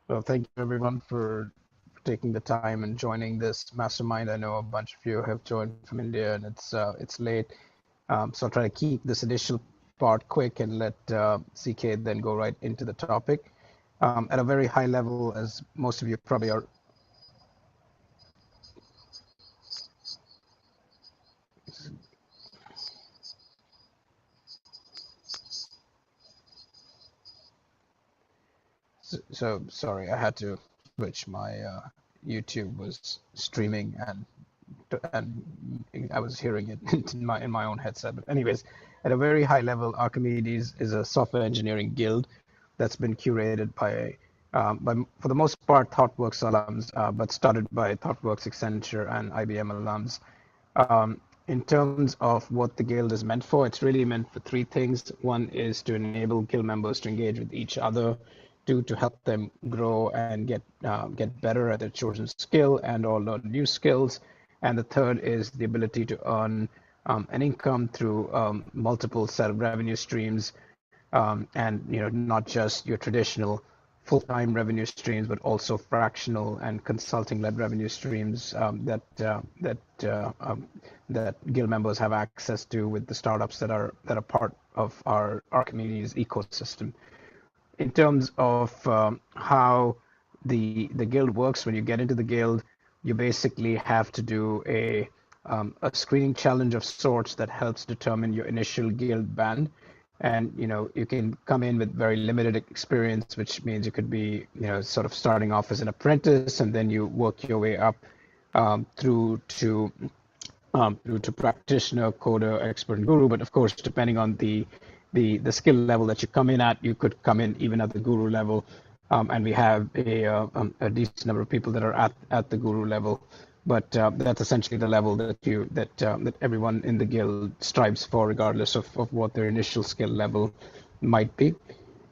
Well, thank you everyone for taking the time and joining this mastermind. I know a bunch of you have joined from India, and it's late, so I'll try to keep this initial part quick and let CK then go right into the topic. At a very high level, as most of you probably are. So sorry, I had to switch my YouTube was streaming and I was hearing it in my own headset. But anyways, at a very high level, Archimedes is a software engineering guild that's been curated by for the most part ThoughtWorks alums, but started by ThoughtWorks, Accenture, and IBM alums. In terms of what the guild is meant for, it's really meant for three things. One is to enable guild members to engage with each other. Two, to help them grow and get better at their chosen skill and or learn new skills. And the third is the ability to earn an income through multiple set of revenue streams, and not just your traditional full-time revenue streams, but also fractional and consulting-led revenue streams that guild members have access to with the startups that are part of our Archimedes ecosystem. In terms of how the guild works, when you get into the guild, you basically have to do a screening challenge of sorts that helps determine your initial guild band. And you can come in with very limited experience, which means you could be sort of starting off as an apprentice, and then you work your way up through to practitioner, coder, expert, and guru. But of course, depending on the skill level that you come in at, you could come in even at the guru level. And we have a decent number of people that are at the guru level. But that's essentially the level that everyone in the guild strives for, regardless of what their initial skill level might be.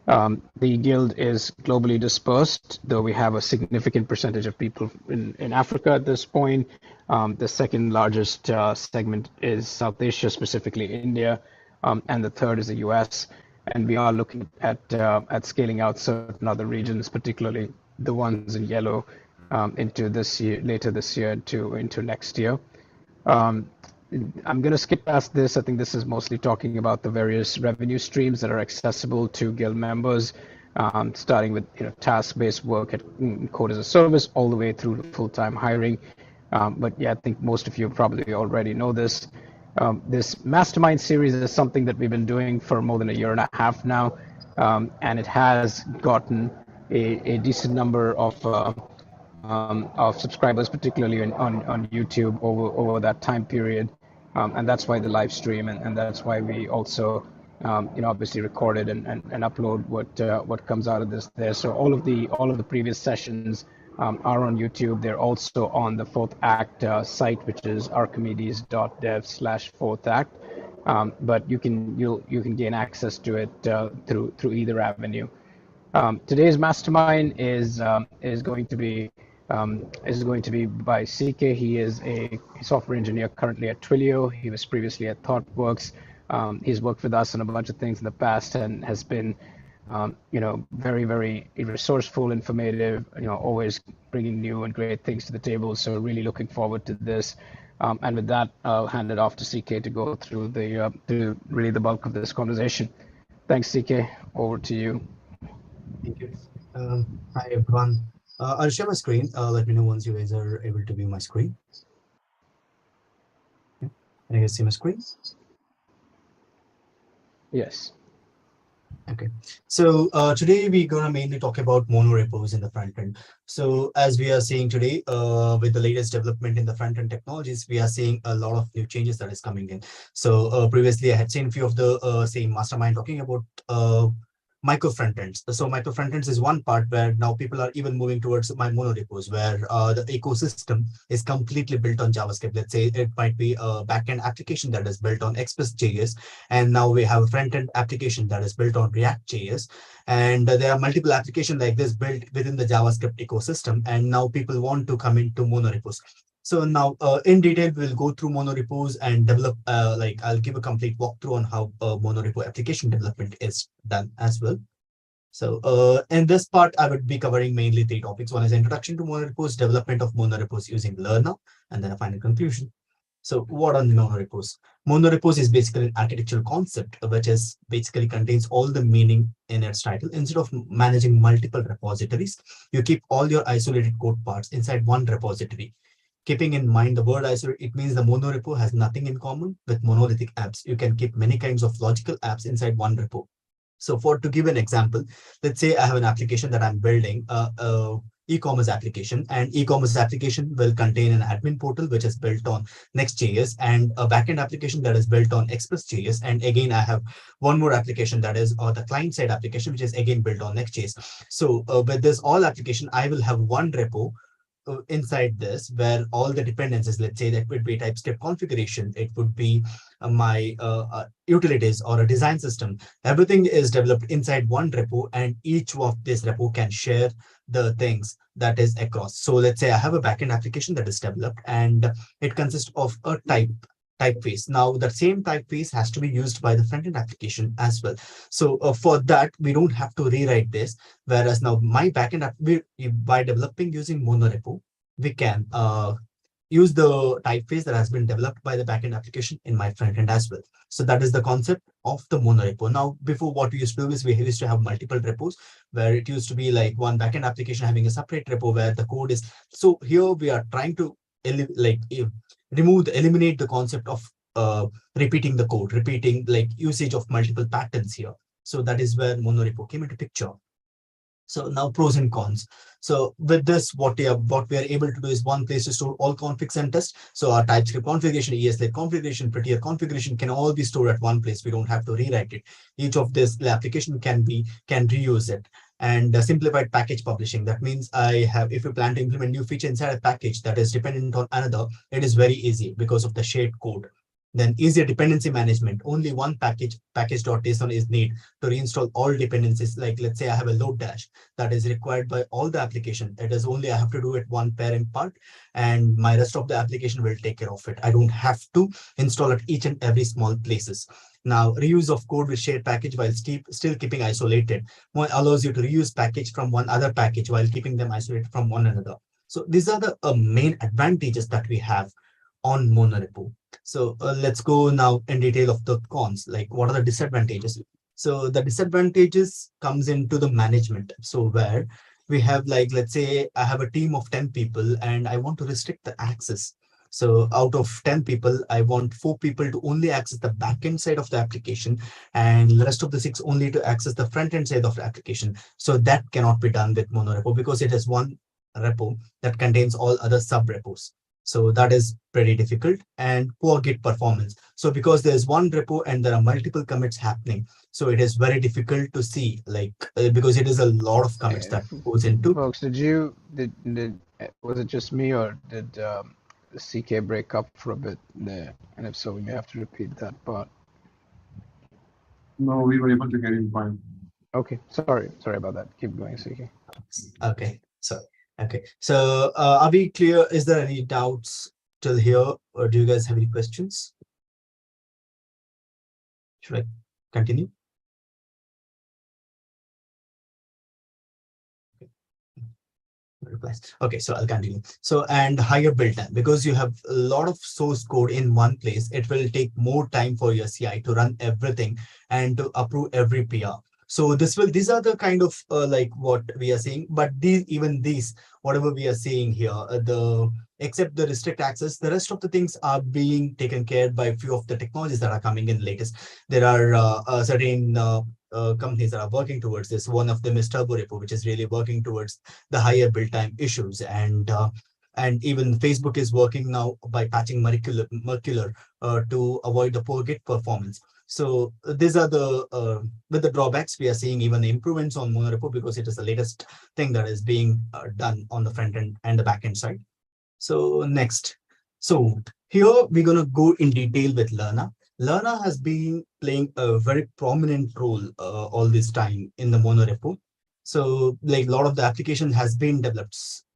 The guild is globally dispersed, though we have a significant percentage of people in Africa at this point. The second largest segment is South Asia, specifically India, and the third is the US. And we are looking at scaling out certain other regions, particularly the ones in yellow, into this year, later this year, into next year. Um, I'm going to skip past this. I think this is mostly talking about the various revenue streams that are accessible to guild members, starting with task-based work at code as a service, all the way through to full-time hiring. But yeah, I think most of you probably already know this. This Mastermind series is something that we've been doing for more than a year and a half now, and it has gotten a decent number of subscribers, particularly on YouTube over that time period, and that's why the live stream, and that's why we also obviously record it and upload what comes out of this there. So all of the previous sessions are on YouTube. They're also on the Fourth Act site, which is archimedes.dev/fourth act. But you can gain access to it through either avenue. Today's mastermind is going to be by CK. He is a software engineer currently at Twilio. He was previously at ThoughtWorks. He's worked with us on a bunch of things in the past and has been very, very resourceful, informative, always bringing new and great things to the table. So really looking forward to this. And with that, I'll hand it off to CK to go through to really the bulk of this conversation. Thanks, CK. Over to you. Thank you. Hi, everyone. I'll share my screen. Let me know once you guys are able to view my screen. Okay. Can you guys see my screen? Yes. Okay, so today we're going to mainly talk about monorepos in the front end. So as we are seeing today, with the latest development in the front end technologies, we are seeing a lot of new changes that is coming in. So previously I had seen a few of the same mastermind talking about micro front ends. So micro front ends is one part where now people are even moving towards my monorepos, where the ecosystem is completely built on JavaScript. Let's say it might be a backend application that is built on Express.js, and now we have a front end application that is built on React.js, and there are multiple applications like this built within the JavaScript ecosystem, and now people want to come into monorepos. So now in detail, we'll go through monorepos and develop, I'll give a complete walkthrough on how monorepo application development is done as well. So in this part, I would be covering mainly three topics. One is introduction to Monorepos, development of Monorepos using Learner, and then a final conclusion. So what are monorepos? Monorepos is basically an architectural concept which is basically contains all the meaning in its title. Instead of managing multiple repositories, you keep all your isolated code parts inside one repository. Keeping in mind the word isolate, it means the monorepo has nothing in common with monolithic apps. You can keep many kinds of logical apps inside one repo. So to give an example, let's say I have an application that I'm building, e-commerce application, and e-commerce application will contain an admin portal which is built on Next.js and a backend application that is built on Express.js. And again, I have one more application that is the client side application, which is again built on Next.js. So with this all application, I will have one repo inside this where all the dependencies, let's say that would be TypeScript configuration, it would be my utilities or a design system. Everything is developed inside one repo, and each of this repo can share the things that is across. So let's say I have a backend application that is developed and it consists of a typeface. Now that same typeface has to be used by the front-end application as well. So for that, we don't have to rewrite this. Whereas now my backend app, by developing using Monorepo, we can use the typeface that has been developed by the backend application in my front end as well. So that is the concept of the monorepo. Now, before, what we used to do is we used to have multiple repos where it used to be like one backend application having a separate repo where the code is. So here we are trying to eliminate the concept of repeating the code, repeating like usage of multiple patterns here. So that is where monorepo came into picture. So now pros and cons. So with this, what we are able to do is one place to store all configs and tests. So our TypeScript configuration, ESLint configuration, prettier configuration can all be stored at one place. We don't have to rewrite it. Each of this application can reuse it. And simplified package publishing. That means if you plan to implement new feature inside a package that is dependent on another, it is very easy because of the shared code. Then easier dependency management. Only one package.json is needed to reinstall all dependencies. Like let's say I have a load dash that is required by all the application. It is only I have to do it one parent part, and my rest of the application will take care of it. I don't have to install at each and every small places. Now, reuse of code with shared package while still keeping isolated. One allows you to reuse package from one other package while keeping them isolated from one another. So these are the main advantages that we have on Monorepo. So let's go now in detail of the cons, like what are the disadvantages. So the disadvantages comes into the management. So where we have like, let's say I have a team of 10 people and I want to restrict the access. So out of 10 people, I want 4 people to only access the backend side of the application and the rest of the 6 only to access the front end side of the application. So that cannot be done with Monorepo because it is one repo that contains all other sub repos. So that is pretty difficult, and poor Git performance. So because there's one repo and there are multiple commits happening, so it is very difficult to see, like because it is a lot of commits that goes into. Folks, was it just me, or did CK break up for a bit there? And if so, you have to repeat that part. No, we were able to get in fine. Okay, sorry about that. Keep going, CK. Okay, so are we clear? Is there any doubts till here, or do you guys have any questions? Should I continue? Okay, so I'll continue. So, and higher build time, because you have a lot of source code in one place, it will take more time for your CI to run everything and to approve every PR. So these are the kind of like what we are seeing, but these, whatever we are seeing here, except the restrict access, the rest of the things are being taken care by a few of the technologies that are coming in latest. There are certain companies that are working towards this. One of them is Turborepo, which is really working towards the higher build time issues. And even Facebook is working now by patching Mercurial to avoid the poor Git performance. So these are the with the drawbacks, we are seeing even improvements on Monorepo because it is the latest thing that is being done on the front end and the back end side. So next, so here we're going to go in detail with Lerna. Lerna has been playing a very prominent role all this time in the Monorepo. So like a lot of the application has been developed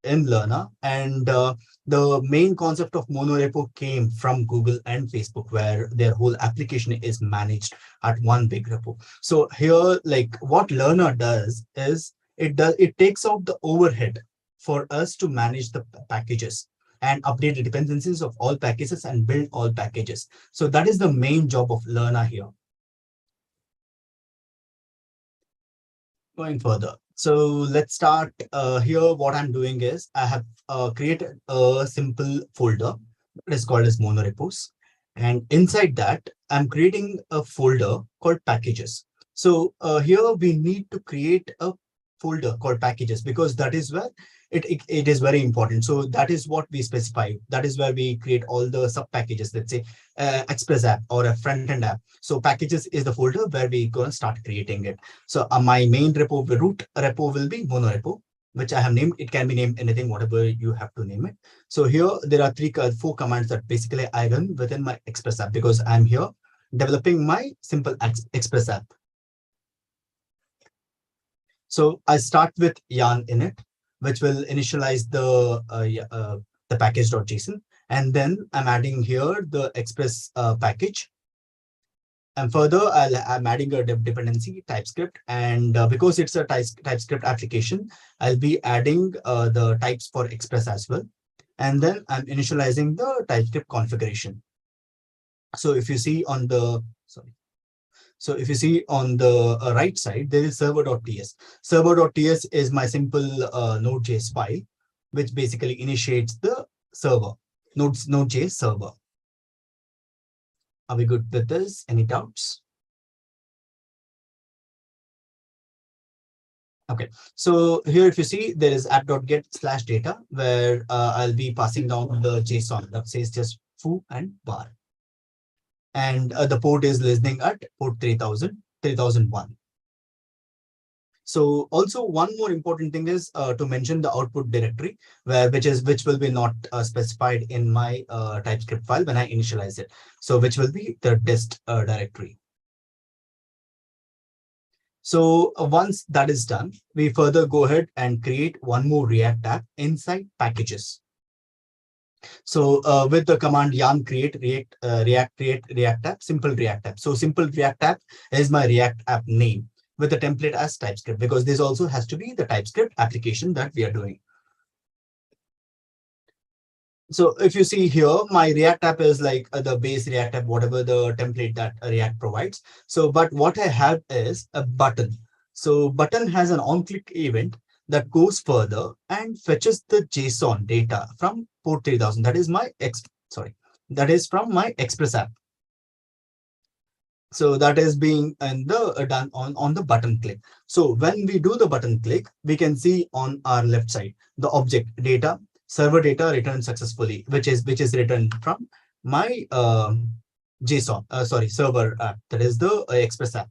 in Lerna, and the main concept of monorepo came from Google and Facebook, where their whole application is managed at one big repo. So here, like what Lerna does is it takes out the overhead for us to manage the packages and update the dependencies of all packages and build all packages. So that is the main job of Lerna here. Going further. So let's start here. What I'm doing is I have created a simple folder that is called as Monorepos. And inside that, I'm creating a folder called packages. So here we need to create a folder called packages because that is where it is very important. So that is what we specify. That is where we create all the sub packages. Let's say Express app or a front-end app. So packages is the folder where we're going to start creating it. So my main repo, the root repo will be Monorepo, which I have named. It can be named anything, whatever you have to name it. So here there are four commands that basically I run within my Express app because I'm here developing my simple Express app. So I start with yarn init, which will initialize the package.json. And then I'm adding here the Express package. And further, I'm adding a dependency TypeScript. And because it's a TypeScript application, I'll be adding the types for Express as well. And then I'm initializing the TypeScript configuration. So if you see on the, So if you see on the right side, there is server.ts. Server.ts is my simple Node.js file, which basically initiates the server, Node.js server. Are we good with this? Any doubts? Okay, so here if you see, there is app.get/data, where I'll be passing down the JSON that says just foo and bar. And the port is listening at port 3001. So also one more important thing is to mention the output directory, which will be not specified in my TypeScript file when I initialize it. So which will be the dist directory. So once that is done, we further go ahead and create one more React app inside packages. So with the command yarn create React app, simple React app. So simple React app is my React app name with the template as TypeScript, because this also has to be the TypeScript application that we are doing. So if you see here, my React app is like the base React app, whatever the template that React provides. So, but what I have is a button. So button has an on-click event that goes further and fetches the JSON data from port 3000. That is my that is from my Express app. So that is being done on the button click. So when we do the button click, we can see on our left side the object data, server data returned successfully, which is returned from my JSON server app, that is the Express app.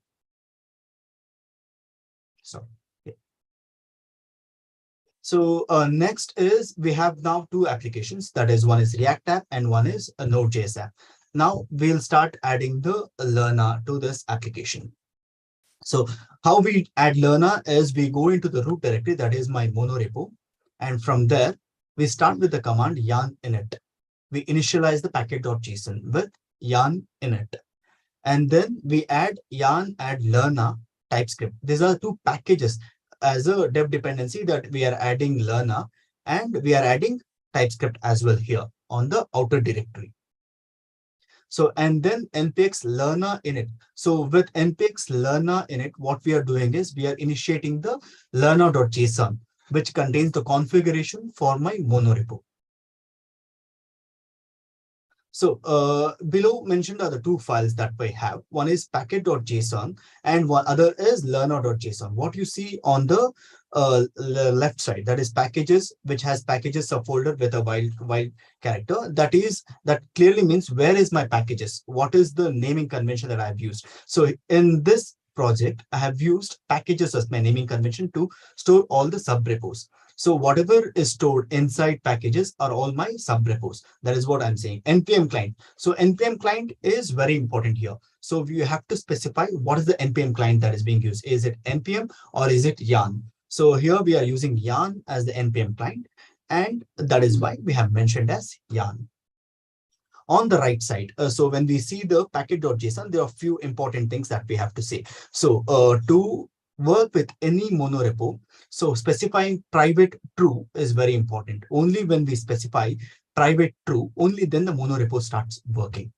So next is we have now two applications, that is one is React app and one is a Node.js app. Now we'll start adding the Lerna to this application. So how we add Lerna is we go into the root directory, that is my monorepo, and from there we start with the command yarn init. We initialize the packet.json with yarn init, and then we add yarn add Lerna TypeScript. These are two packages as a dev dependency that we are adding Lerna, and we are adding TypeScript as well here on the outer directory. So, and then npx Lerna init. So with npx Lerna init, what we are doing is we are initiating the Lerna.json, which contains the configuration for my monorepo. So below mentioned are the two files that we have. One is packet.json and one other is Lerna.json. What you see on the left side, that is packages, which has packages subfolder with a while character. That clearly means where is my packages? What is the naming convention that I've used? So in this project, I have used packages as my naming convention to store all the subrepos. So whatever is stored inside packages are all my subrepos. That is what I'm saying. NPM client. So NPM client is very important here. So you have to specify what is the NPM client that is being used. Is it NPM or is it yarn? So here we are using yarn as the NPM client. And that is why we have mentioned as yarn. On the right side, so when we see the package.json, there are a few important things that we have to say. So to work with any monorepo, so specifying private true is very important. Only when we specify private true, only then the monorepo starts working.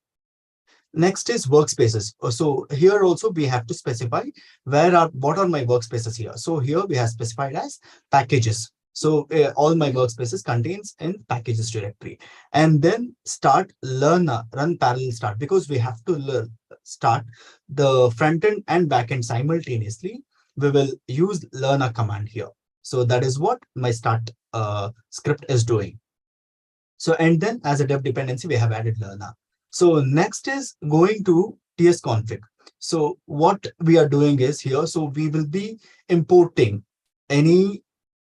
Next is workspaces. So here also we have to specify what are my workspaces here. So here we have specified as packages. So all my workspaces contains in packages directory, and then start learner run parallel start, because we have to start the front end and back end simultaneously. We will use learner command here. So that is what my start script is doing. So, and then as a dev dependency, we have added learner. So next is going to tsconfig. So what we are doing is here, so we will be importing any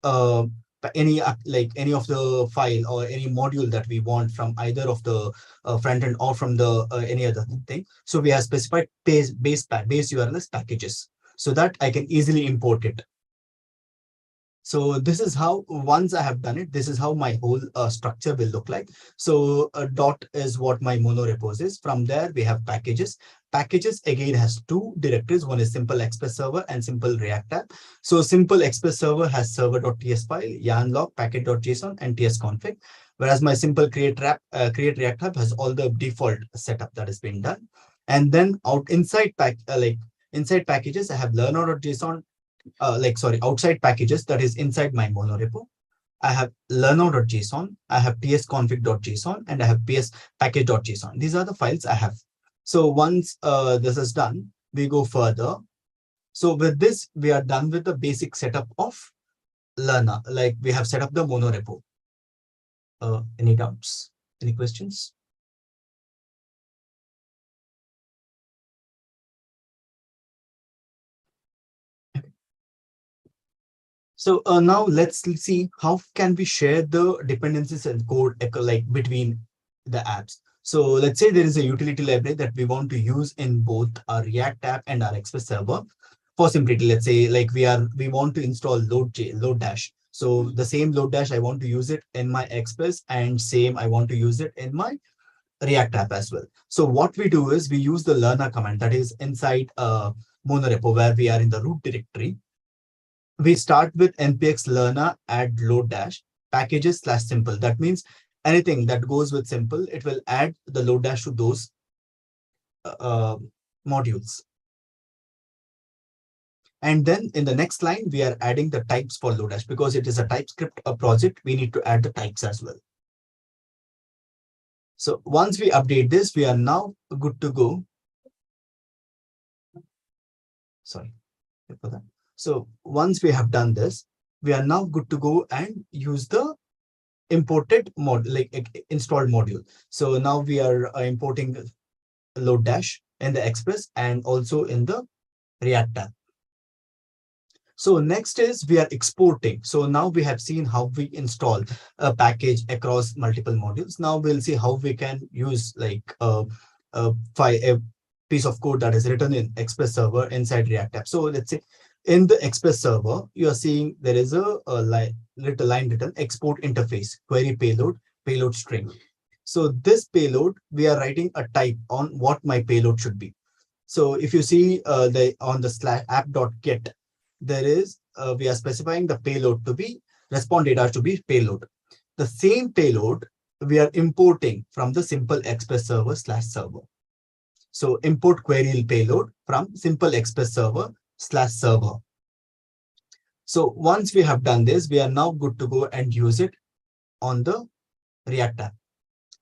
like any of the file or any module that we want from either of the front end or from the any other thing. So we have specified base URLs packages so that I can easily import it. So this is how, once I have done it, this is how my whole structure will look like. So dot is what my monorepos is. From there, we have packages. Packages again has two directories. One is simple express server and simple react app. So simple express server has server.ts file, yarn log, packet.json, and tsconfig. Whereas my simple create react app has all the default setup that has been done. And then inside packages, I have learner.json, outside packages, that is inside my monorepo. I have learner.json, I have tsconfig.json, and I have package.json. These are the files I have. So once this is done, we go further. So with this, we are done with the basic setup of learner. Like we have set up the monorepo. Any doubts? Any questions? So now let's see how can we share the dependencies and code like between the apps. So let's say there is a utility library that we want to use in both our React app and our Express server. For simplicity, let's say like we want to install Lodash. So the same Lodash I want to use it in my Express, and same I want to use it in my React app as well. So what we do is we use the learner command that is inside monorepo, where we are in the root directory. We start with npx learner add Lodash packages / simple. That means anything that goes with simple, it will add the Lodash to those modules. And then in the next line, we are adding the types for Lodash, because it is a TypeScript project. We need to add the types as well. So once we update this, we are now good to go. Sorry for that. So once we have done this, we are now good to go and use the imported mod, like installed module. So now we are importing Lodash in the Express and also in the React app. So next is we are exporting. So now we have seen how we install a package across multiple modules. Now we'll see how we can use like a piece of code that is written in Express server inside React app. So let's say in the Express server, you are seeing there is a line written export interface, query payload string. So this payload, we are writing a type on what my payload should be. So if you see on the /app.get, there is we are specifying the payload to be respond data to be payload. The same payload we are importing from the simple express server /server. So import query payload from simple express server /server. So once we have done this, we are now good to go and use it on the React app.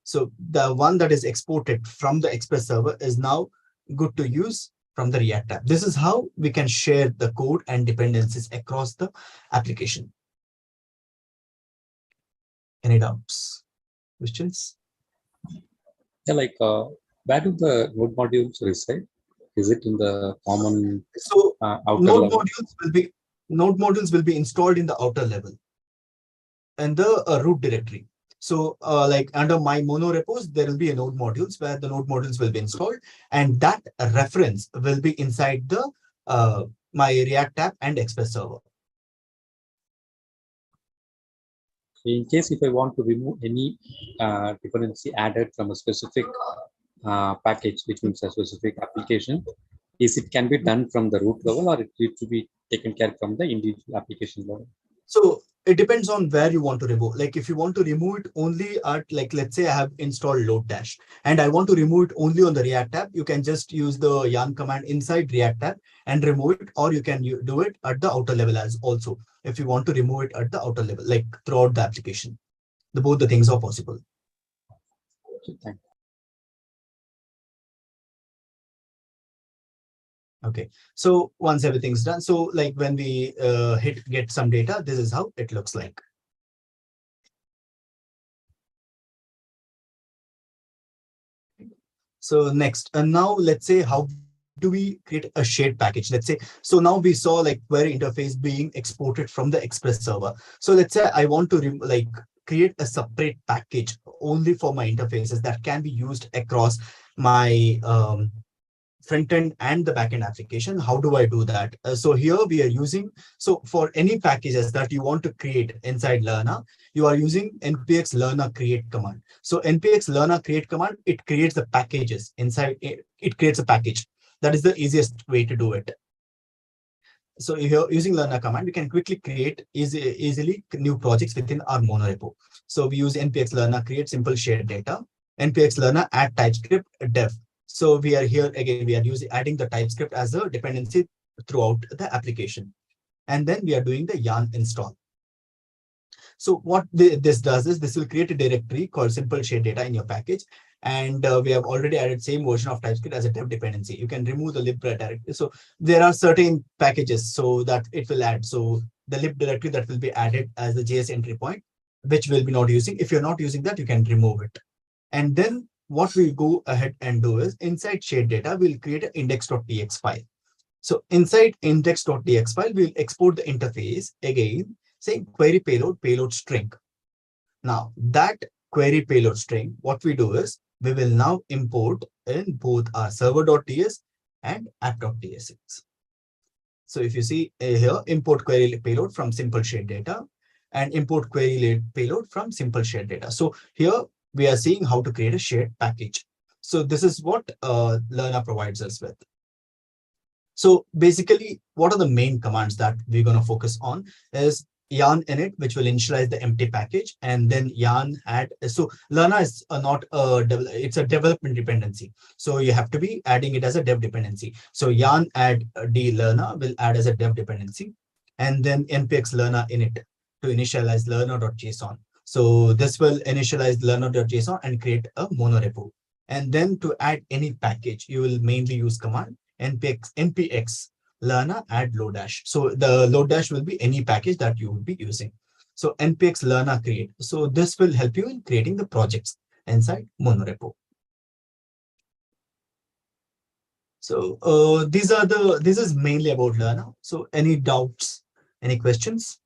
So the one that is exported from the Express server is now good to use from the React app. This is how we can share the code and dependencies across the application. Any doubts, questions? Yeah, like where do the node modules reside? Is it in the common outer node level? Node modules will be installed in the outer level and the root directory. So like under my monorepos, there will be a node modules where the node modules will be installed, and that reference will be inside the my React app and Express server. In case if I want to remove any dependency added from a specific package, which means a specific application, is it can be done from the root level, or it needs to be taken care from the individual application level? So it depends on where you want to remove. Like if you want to remove it only at, like, let's say I have installed load dash and I want to remove it only on the React app, you can just use the yarn command inside React app and remove it, or you can do it at the outer level as also. If you want to remove it at the outer level, like throughout the application, both the things are possible. Okay, thank you. Okay, so once everything's done, so like when we hit get some data, this is how it looks like. So next, and now let's say how do we create a shared package? Let's say, so now we saw like query interface being exported from the Express server. So let's say I want to like create a separate package only for my interfaces that can be used across my front end and the backend application. How do I do that? So here we are using, so for any packages that you want to create inside Learner, you are using npx learner create command. So npx learner create command, it creates the packages inside it, it creates a package. That is the easiest way to do it. So here using learner command, we can quickly create easily new projects within our monorepo. So we use npx learner create simple shared data, npx learner add TypeScript dev. So we are here again, we are adding the TypeScript as a dependency throughout the application. And then we are doing the yarn install. So what this does is this will create a directory called simple shared data in your package. And we have already added same version of TypeScript as a dev dependency. You can remove the lib directory. So there are certain packages so that it will add. So the lib directory that will be added as the JS entry point, which we'll be not using. If you're not using that, you can remove it. And then what we'll go ahead and do is inside shared data, we'll create an index.txt file. So inside index.txt file, we'll export the interface again, saying query payload string. Now that query payload string, what we do is we will now import in both our server.ts and app.tsx. So if you see here, import query payload from simple shared data and import query payload from simple shared data. So here we are seeing how to create a shared package. So this is what Learner provides us with. So basically, what are the main commands that we're going to focus on is yarn init, which will initialize the empty package, and then yarn add. So Learner is not it's a development dependency. So you have to be adding it as a dev dependency. So yarn add d learner will add as a dev dependency, and then npx learner init to initialize learner.json. So this will initialize learner.json and create a monorepo. And then to add any package, you will mainly use command npx learner add load dash. So the load dash will be any package that you will be using. So npx learner create. So this will help you in creating the projects inside monorepo. So this is mainly about learner. So any doubts, any questions?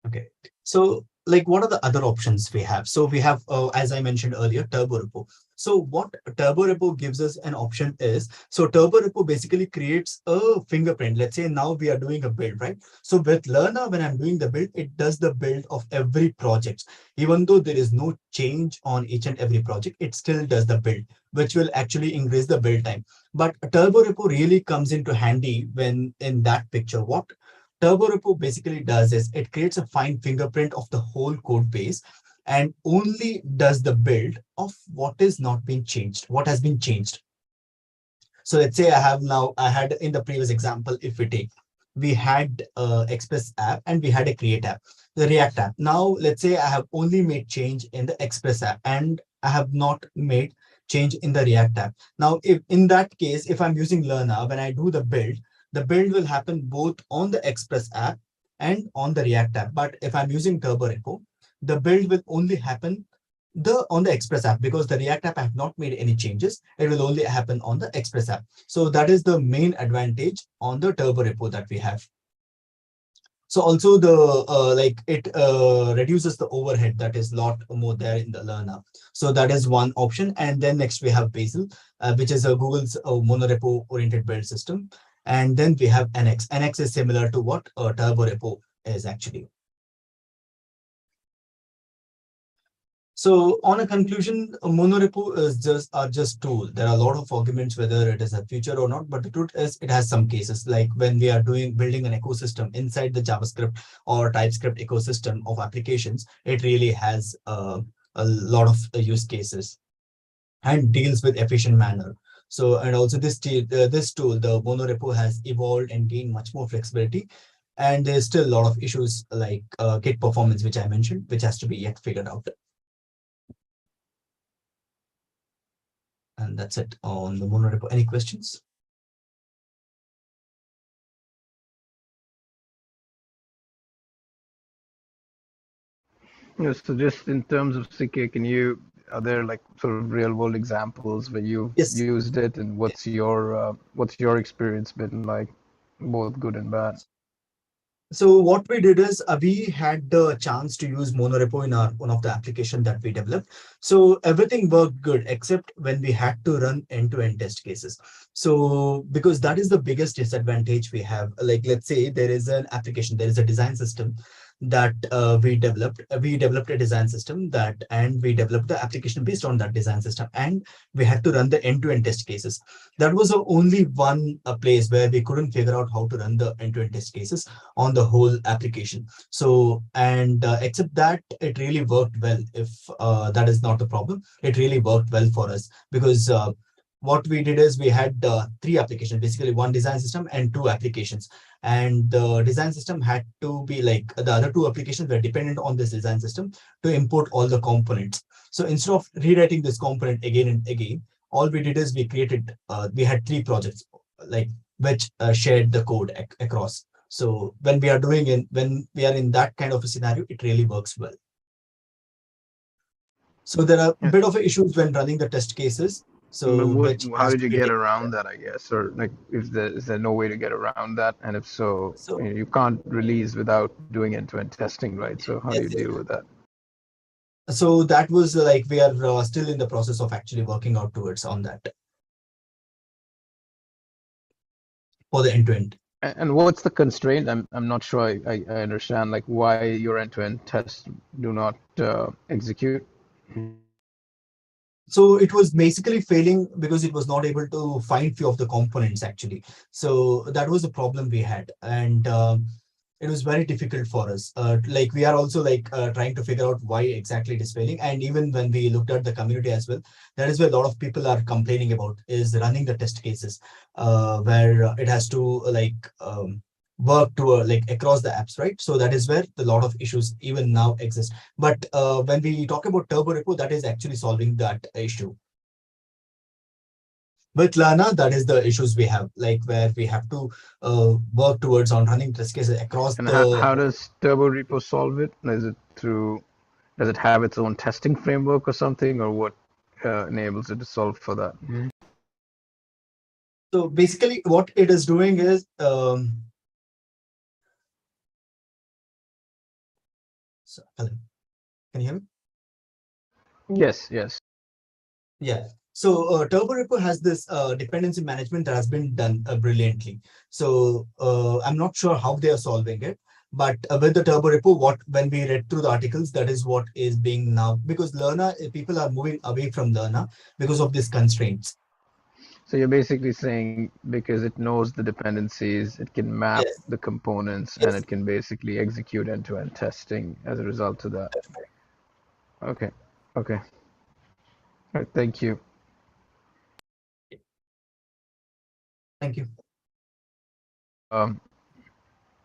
Okay, so like what are the other options we have? So we have, as I mentioned earlier, Turbo Repo. So what Turbo Repo gives us an option is, so Turbo Repo basically creates a fingerprint. Let's say now we are doing a build, right? So with Learner, when I'm doing the build, it does the build of every project. Even though there is no change on each and every project, it still does the build, which will actually increase the build time. But Turbo Repo really comes into handy when in that picture. What Turbo Repo basically does is it creates a fine fingerprint of the whole code base and only does the build of what is not being changed, what has been changed. So let's say I had in the previous example, if we had Express app and we had a create app, the React app. Now, let's say I have only made change in the Express app and I have not made change in the React app. Now, if in that case, if I'm using Learner, when I do the build will happen both on the Express app and on the React app. But if I'm using Turbo Repo, the build will only happen on the Express app, because the React app I have not made any changes. It will only happen on the Express app. So that is the main advantage on the Turbo Repo that we have. So also the it reduces the overhead that is lot more there in the Learner. So that is one option. And then next we have Bazel, which is a Google's monorepo oriented build system. And then we have NX. NX is similar to what Turborepo is actually. So on a conclusion, Monorepo are just tool. There are a lot of arguments whether it is a future or not, but the truth is it has some cases, like when we are building an ecosystem inside the JavaScript or TypeScript ecosystem of applications, it really has a lot of use cases and deals with efficient manner. So, and also this tool, the Monorepo, has evolved and gained much more flexibility. And there's still a lot of issues like Git performance, which I mentioned, which has to be yet figured out. And that's it on the Monorepo. Any questions? Yeah, so just in terms of CK, are there like sort of real world examples where you Yes. used it, and what's your experience been like, both good and bad? So what we did is we had the chance to use Monorepo in one of the application that we developed. So everything worked good except when we had to run end-to-end test cases. So because that is the biggest disadvantage we have. Like, let's say there is an application, there is a design system that we developed. We developed a design system and we developed the application based on that design system, and we had to run the end-to-end test cases. That was the only one place where we couldn't figure out how to run the end-to-end test cases on the whole application. So, and except that, it really worked well. If that is not the problem, it really worked well for us, because what we did is we had three applications, basically one design system and two applications. And the design system had to be like, the other two applications were dependent on this design system to import all the components. So instead of rewriting this component again and again, all we did is we created, we had three projects, like, which shared the code across. So when we are in that kind of a scenario, it really works well. So there are a bit of issues when running the test cases. So How did you get around that, I guess? Or like, is there no way to get around that? And if so, you can't release without doing end-to-end testing, right? So how do you deal with that? So that was like, we are still in the process of actually working out towards on that for the end-to-end. And what's the constraint? I'm not sure I understand, like, why your end-to-end tests do not execute. So it was basically failing because it was not able to find few of the components actually. So that was the problem we had, and it was very difficult for us. Like, we are also like trying to figure out why exactly it is failing. And even when we looked at the community as well, that is where a lot of people are complaining about, is running the test cases, where it has to like work to like across the apps, right? So that is where the lot of issues even now exist. But when we talk about Turborepo, that is actually solving that issue. With Lana, that is the issues we have, like where we have to work towards on running test cases across and the. How does Turborepo solve it? Does it have its own testing framework or something, or what enables it to solve for that? So basically what it is doing is, so, hello, can you hear me? Yes. Yeah. So Turborepo has this dependency management that has been done brilliantly. So I'm not sure how they are solving it, but with the Turborepo, when we read through the articles, that is what is being now, because Lerna, people are moving away from Lerna because of these constraints. So you're basically saying, because it knows the dependencies, it can map Yes. the components, Yes. and it can basically execute end-to-end testing as a result of that. Okay. All right, thank you. Thank you.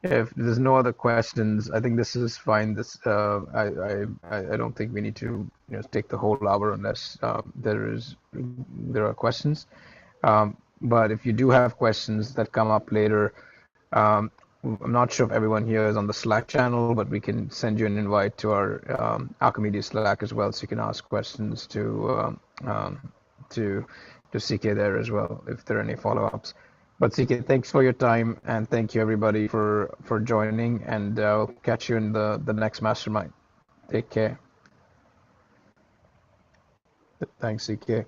If there's no other questions, I think this is fine. I don't think we need to take the whole hour unless there are questions. But if you do have questions that come up later, I'm not sure if everyone here is on the Slack channel, but we can send you an invite to our Archimedes Slack as well, so you can ask questions to CK there as well if there are any follow-ups. But CK, thanks for your time, and thank you everybody for joining, and I'll catch you in the next Mastermind. Take care. Thanks, CK.